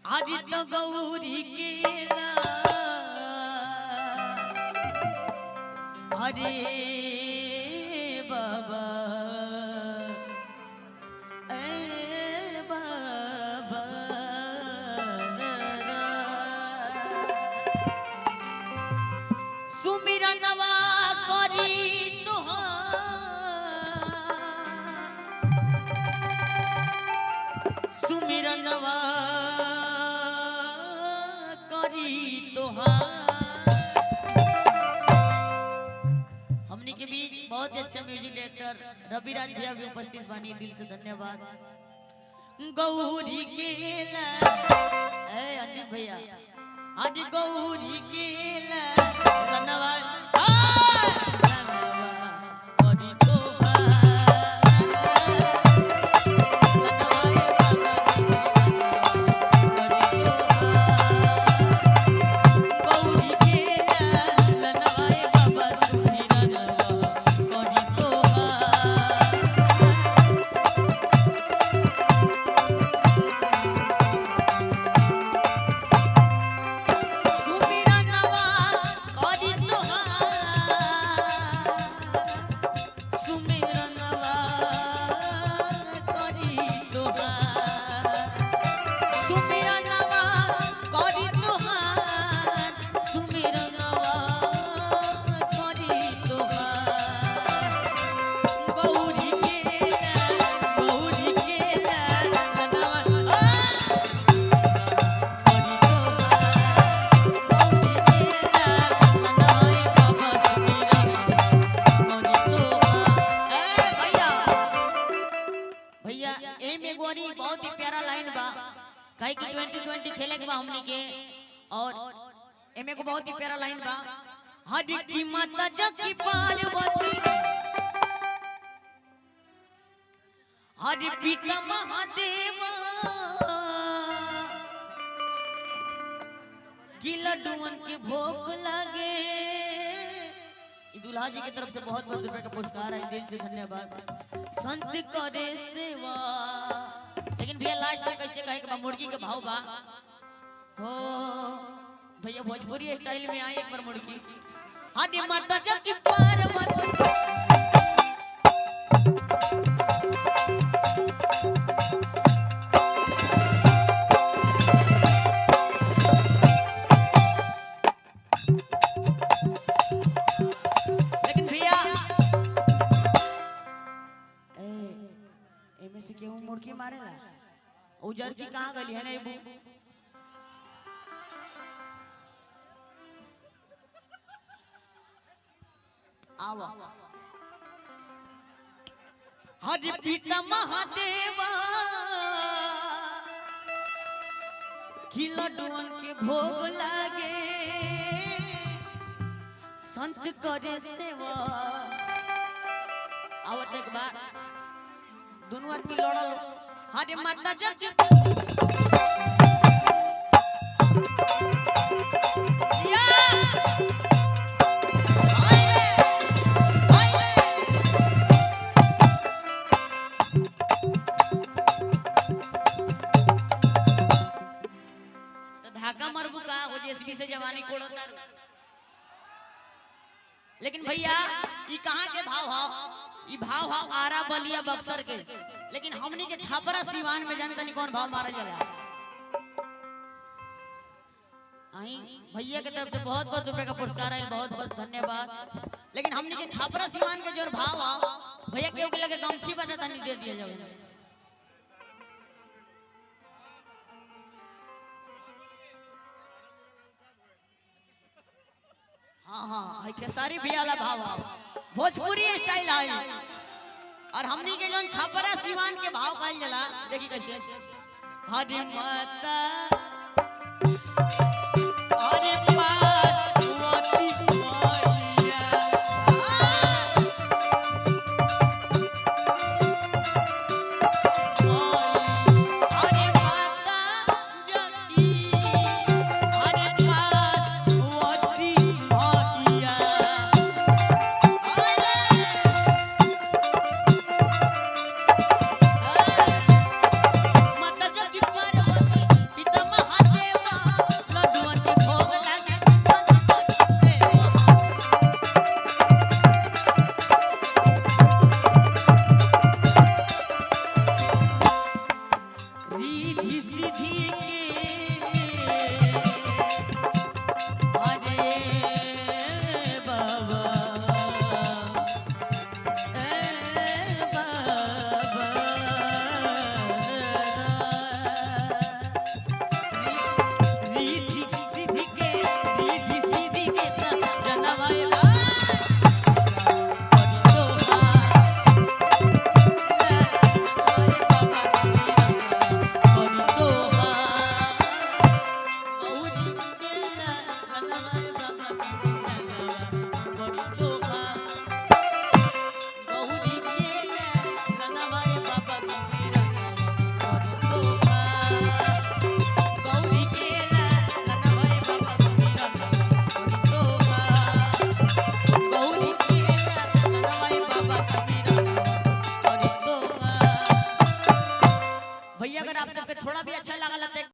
आदि तो गौरी केला अरे बाबा ए बाबा सुमिरनवा करी सुमिरनवा करी हमनी के बीच बहुत अच्छे म्यूजिक डायरेक्टर रवि राज भैया भी उपस्थित बानी, दिल से धन्यवाद। गौरी केला अनिल भैया आज गौरी केला धन्यवाद। बहुत ही प्यारा लाइन बा काहे कि 2020 खेले के बा हमनी के और एमे को बहुत ही प्यारा लाइन बा। हरि की माता जग की पार्वती हरि पिता महादेव की लड्डून के भोग लगे। दुल्हा जी की तरफ से बहुत बहुत रुपए का पुरस्कार है, दिल से धन्यवाद। संत करे सेवा लेकिन भैया लास्ट में कैसे कहे कि मुर्गी के भाव बा हो भैया भोजपुरी स्टाइल में आए एक बार मुर्गी। हरि माता जग की पार्वती लेकिन भैया एमे से केहू मुर्गी मारेला उजर की कहां गली है ना बू आवा। हरि पिता महादेवा की लड्डून के भोग लागे। संत करे सेवा आवत एक बार दोनों आदमी लड़ल। हरि माता जग धाका मरबू का हो जेसीबी से जवानी कोड़ता। लेकिन भैया ई कहां के भाव हाव ई भाव हाव आरा बलिया बक्सर के, लेकिन हमनी के छापरा सिवान में जानता नहीं कौन भाव मारा जाला। आई भैया के तरफ से बहुत बहुत रुपए का पुरस्कार है, बहुत बहुत धन्यवाद। लेकिन हमनी के छापरा सिवान के जो भाव हाव भैया केहू के लगे गमछी बजाता नहीं दे दिया जाए। हाँ हाँ खेसारी भी आला भाव भोजपुरी स्टाइल आई और हमनी के जोन छापरा सिवान के भाव कहल जाला देखी कैसे। हरि माता हरि पार्वती मैया हरि माता जगी हरि पार्वती माता जग की पार्वती पिता भैया अगर आप सबके थोड़ा भी अच्छा लगा